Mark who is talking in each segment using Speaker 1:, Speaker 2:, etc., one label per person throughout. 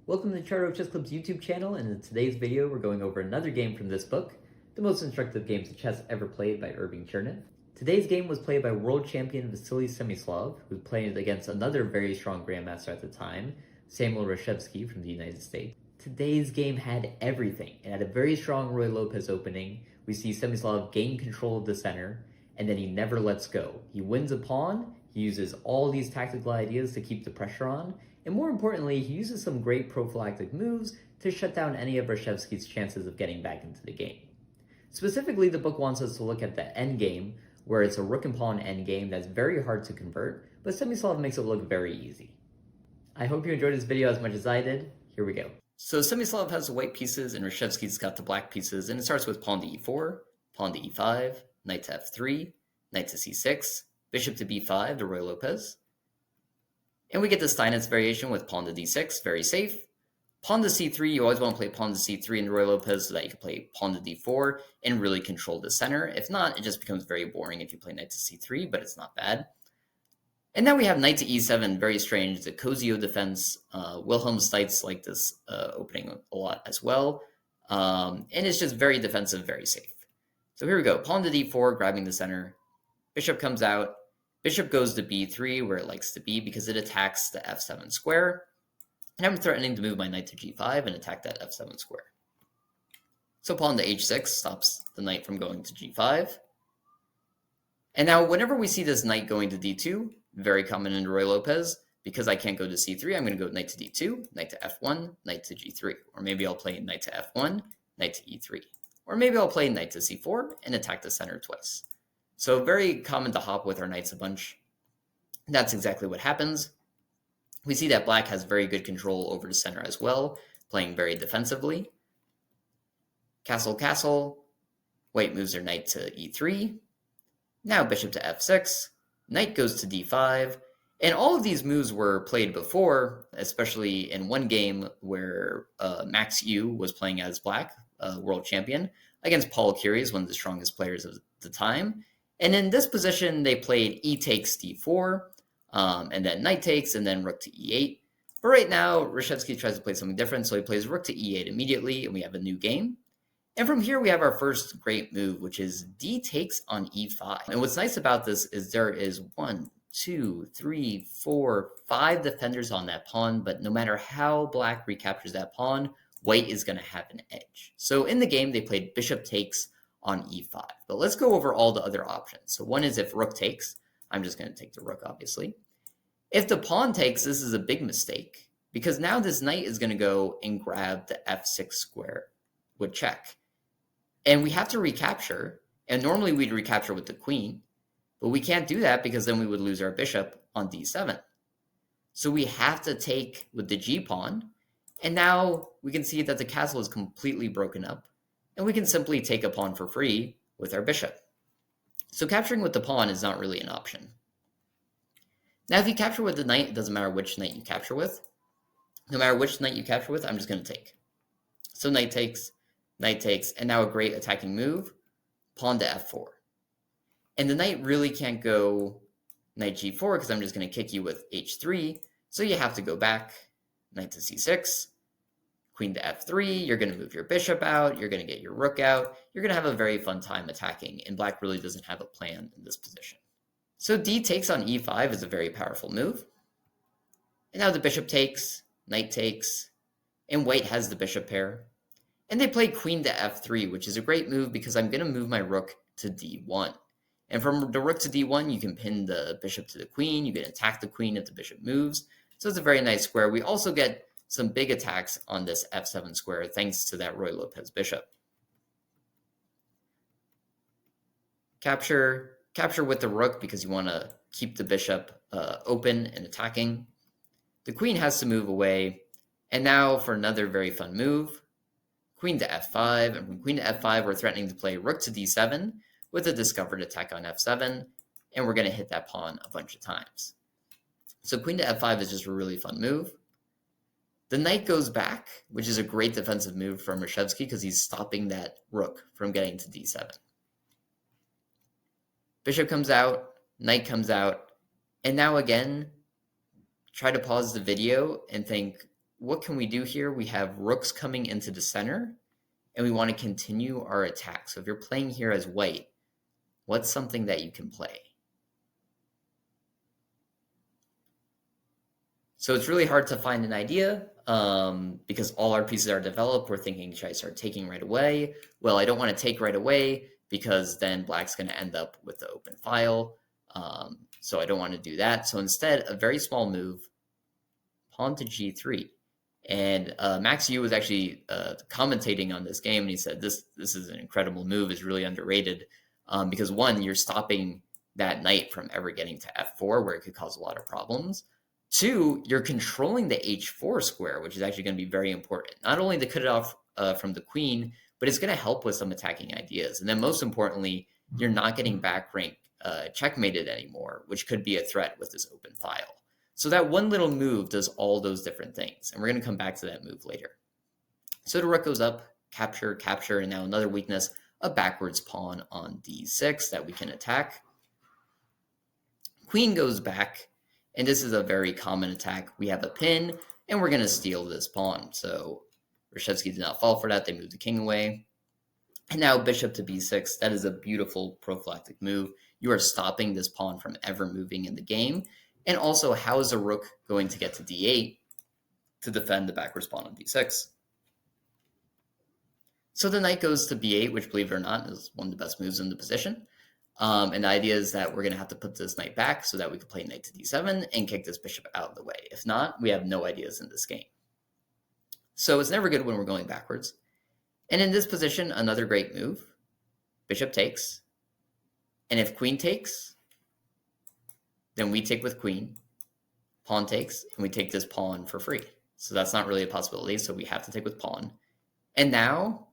Speaker 1: Welcome to Charter Chess Club's YouTube channel, and in today's video we're going over another game from this book, The Most Instructive Games of Chess Ever Played by Irving Chernev. Today's game was played by world champion Vasily Smyslov, who played against another very strong grandmaster at the time, Samuel Reshevsky from the United States. Today's game had everything. It had a very strong Ruy Lopez opening. We see Smyslov gain control of the center, and then he never lets go. He wins a pawn, he uses all these tactical ideas to keep the pressure on, and more importantly, he uses some great prophylactic moves to shut down any of Reshevsky's chances of getting back into the game. Specifically, the book wants us to look at the endgame, where it's a rook and pawn endgame that's very hard to convert, but Smyslov makes it look very easy. I hope you enjoyed this video as much as I did. Here we go. So Smyslov has the white pieces and Reshevsky's got the black pieces, and it starts with pawn to e4, pawn to e5, knight to f3, knight to c6, bishop to b5 to Ruy Lopez. And we get the Steinitz variation with pawn to d6, very safe. Pawn to c3, you always want to play pawn to c3 in Ruy Lopez so that you can play pawn to d4 and really control the center. If not, it just becomes very boring if you play knight to c3, but it's not bad. And now we have knight to e7, very strange, the Cosio defense. Wilhelm Steitz liked this opening a lot as well. And it's just very defensive, very safe. So here we go, pawn to d4, grabbing the center. Bishop comes out. Bishop goes to b3, where it likes to be, because it attacks the f7 square. And I'm threatening to move my knight to g5 and attack that f7 square. So pawn to h6 stops the knight from going to g5. And now whenever we see this knight going to d2, very common in Ruy Lopez, because I can't go to c3, I'm going to go knight to d2, knight to f1, knight to g3. Or maybe I'll play knight to f1, knight to e3. Or maybe I'll play knight to c4 and attack the center twice. So very common to hop with our knights a bunch. That's exactly what happens. We see that black has very good control over the center as well, playing very defensively. Castle, castle. White moves their knight to e3. Now bishop to f6. Knight goes to d5. And all of these moves were played before, especially in one game where Max Yu was playing as black, world champion, against Paul Curies, one of the strongest players of the time. And in this position, they played e takes d4, and then knight takes, and then rook to e8. But right now, Reshevsky tries to play something different, so he plays rook to e8 immediately, and we have a new game. And from here, we have our first great move, which is d takes on e5. And what's nice about this is there is 1, 2, 3, 4, 5 defenders on that pawn, but no matter how black recaptures that pawn, white is going to have an edge. So in the game, they played bishop takes on e5. But let's go over all the other options. So one is if rook takes. I'm just going to take the rook, obviously. If the pawn takes, this is a big mistake, because now this knight is going to go and grab the f6 square with check. And we have to recapture, and normally we'd recapture with the queen, but we can't do that because then we would lose our bishop on d7. So we have to take with the g-pawn, and now we can see that the castle is completely broken up, and we can simply take a pawn for free with our bishop. So capturing with the pawn is not really an option. Now, if you capture with the knight, it doesn't matter which knight you capture with. No matter which knight you capture with, I'm just going to take. So knight takes, and now a great attacking move, pawn to f4. And the knight really can't go knight g4 because I'm just going to kick you with h3. So you have to go back, knight to c6. Queen to f3, you're going to move your bishop out, you're going to get your rook out, you're going to have a very fun time attacking, and black really doesn't have a plan in this position. So d takes on e5 is a very powerful move. And now the bishop takes, knight takes, and white has the bishop pair. And they play queen to f3, which is a great move because I'm going to move my rook to d1. And from the rook to d1, you can pin the bishop to the queen, you can attack the queen if the bishop moves. So it's a very nice square. We also get some big attacks on this f7 square thanks to that Ruy Lopez bishop. Capture with the rook because you want to keep the bishop open and attacking. The queen has to move away. And now for another very fun move, queen to f5. And from queen to f5, we're threatening to play rook to d7 with a discovered attack on f7. And we're going to hit that pawn a bunch of times. So queen to f5 is just a really fun move. The knight goes back, which is a great defensive move from Reshevsky because he's stopping that rook from getting to d7. Bishop comes out, knight comes out, and now again, try to pause the video and think, what can we do here? We have rooks coming into the center, and we want to continue our attack. So if you're playing here as white, what's something that you can play? So it's really hard to find an idea because all our pieces are developed. We're thinking, should I start taking right away? Well, I don't want to take right away because then black's going to end up with the open file. So I don't want to do that. So instead, a very small move, pawn to g3. And Max Yu was actually commentating on this game, and he said this is an incredible move. It's really underrated because, one, you're stopping that knight from ever getting to f4, where it could cause a lot of problems. Two, you're controlling the h4 square, which is actually going to be very important. Not only to cut it off from the queen, but it's going to help with some attacking ideas. And then most importantly, you're not getting back rank checkmated anymore, which could be a threat with this open file. So that one little move does all those different things. And we're going to come back to that move later. So the rook goes up, capture, capture, and now another weakness, a backwards pawn on d6 that we can attack. Queen goes back. And this is a very common attack. We have a pin, and we're going to steal this pawn. So Reshevsky did not fall for that. They moved the king away. And now bishop to b6. That is a beautiful prophylactic move. You are stopping this pawn from ever moving in the game. And also, how is a rook going to get to d8 to defend the backwards pawn on d6? So the knight goes to b8, which, believe it or not, is one of the best moves in the position. And the idea is that we're going to have to put this knight back so that we can play knight to d7 and kick this bishop out of the way. If not, we have no ideas in this game. So it's never good when we're going backwards. And in this position, another great move. Bishop takes. And if queen takes, then we take with queen. Pawn takes, and we take this pawn for free. So that's not really a possibility, so we have to take with pawn. And now,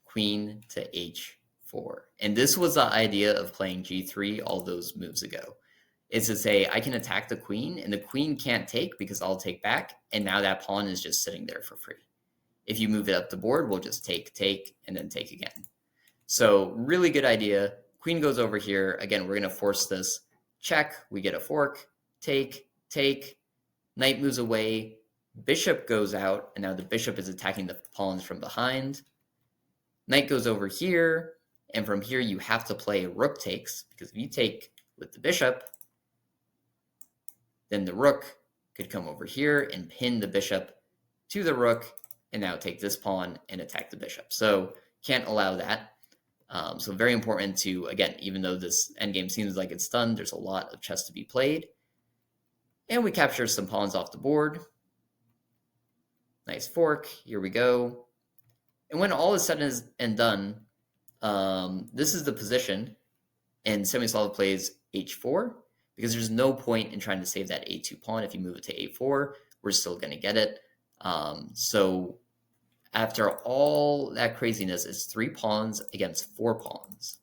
Speaker 1: queen to h4. And this was the idea of playing g3 all those moves ago. Is to say, I can attack the queen, and the queen can't take because I'll take back, and now that pawn is just sitting there for free. If you move it up the board, we'll just take, and then take again. So really good idea. Queen goes over here. Again, we're going to force this check. We get a fork, take, knight moves away, bishop goes out, and now the bishop is attacking the pawns from behind. Knight goes over here, and from here you have to play rook takes, because if you take with the bishop, then the rook could come over here and pin the bishop to the rook, and now take this pawn and attack the bishop. So can't allow that. So very important to, again, even though this endgame seems like it's done, there's a lot of chess to be played. And we capture some pawns off the board. Nice fork. Here we go. And when all is said and done, this is the position, and Smyslov plays h4, because there's no point in trying to save that a2 pawn. If you move it to a4, we're still going to get it. So after all that craziness, it's 3 pawns against 4 pawns.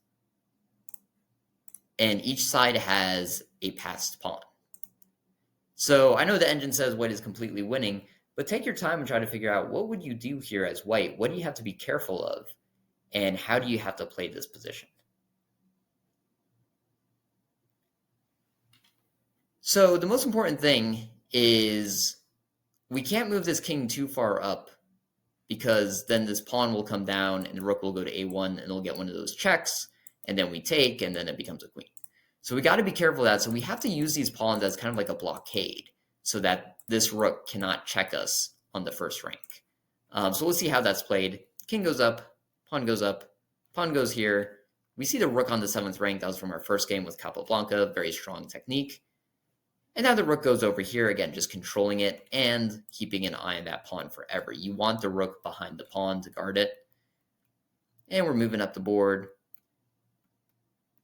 Speaker 1: And each side has a passed pawn. So I know the engine says white is completely winning, but take your time and try to figure out, what would you do here as white? What do you have to be careful of? And how do you have to play this position? So the most important thing is we can't move this king too far up, because then this pawn will come down and the rook will go to a1 and it'll get one of those checks, and then we take, and then it becomes a queen. So we got to be careful of that. So we have to use these pawns as kind of like a blockade so that this rook cannot check us on the first rank. So let's see how that's played. King goes up, pawn goes here. We see the rook on the 7th rank. That was from our first game with Capablanca, very strong technique. And now the rook goes over here, again, just controlling it and keeping an eye on that pawn forever. You want the rook behind the pawn to guard it. And we're moving up the board.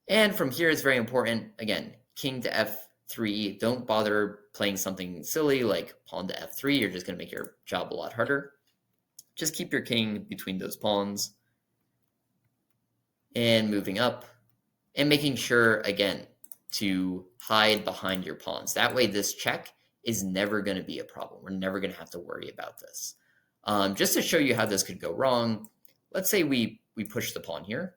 Speaker 1: And from here, it's very important, again, king to f3. Don't bother playing something silly like pawn to f3. You're just going to make your job a lot harder. Just keep your king between those pawns. And moving up. And making sure, again, to hide behind your pawns. That way, this check is never going to be a problem. We're never going to have to worry about this. Just to show you how this could go wrong, let's say we push the pawn here.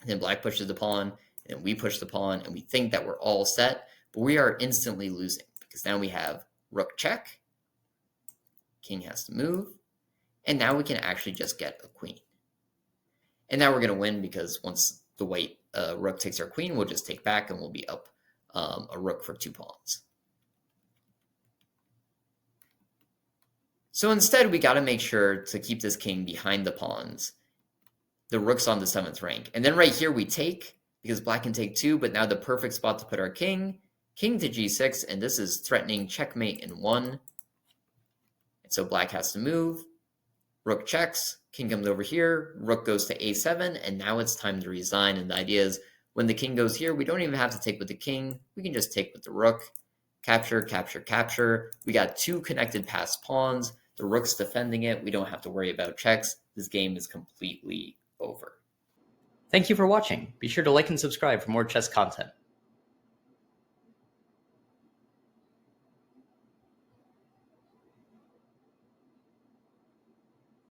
Speaker 1: And then black pushes the pawn, and we push the pawn, and we think that we're all set, but we are instantly losing, because now we have rook check,
Speaker 2: King has to move. And now we can actually just get a queen. And now we're going to win because once the white rook takes our queen, we'll just take back and we'll be up a rook for 2 pawns. So instead, we got to make sure to keep this king behind the pawns. The rook's on the 7th rank. And then right here we take, because black can take 2, but now the perfect spot to put our king to g6, and this is threatening checkmate in 1. And so black has to move. Rook checks, king comes over here, rook goes to a7, and now it's time to resign. And the idea is when the king goes here, we don't even have to take with the king. We can just take with the rook. Capture, capture, capture. We got 2 connected passed pawns. The rook's defending it. We don't have to worry about checks. This game is completely over.
Speaker 1: Thank you for watching. Be sure to like and subscribe for more chess content.